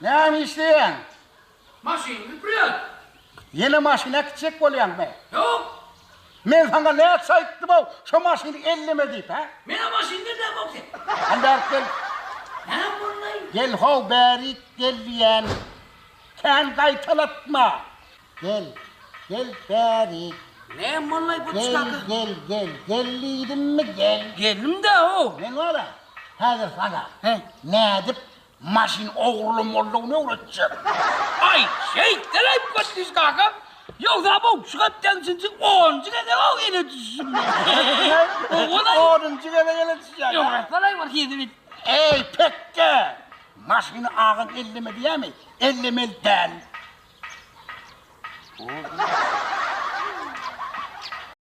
Ne işleyen? Maşin üpürüyor. Yeni maşine gidecek oluyan be. Yok. Ben sana ne yapsaydım o? Şu maşini elleme deyip ha? Benim maşin nereden bakıyor? Ander gel, Ne bunlar? gel hov beri gel diyen. Sen kaytalatma. Gel, gel beri. Ne bunlar bu Gel, çıkardı? gel. Gelliydin mi gel. Geldim de o. Ben ola. Hazır sana. He. Ne edip maşin oğlum olduğunu öğreteceğim. Ay şey delay kaçtınız kanka. Yoksa bu çıkarttan çünkü 10 çıkartı o yine düşsün. Oğlum çıkana geleteceğim. Yok falan var ki demin. Ey pekke! Maşini ağın elleme diye mi? Elleme del.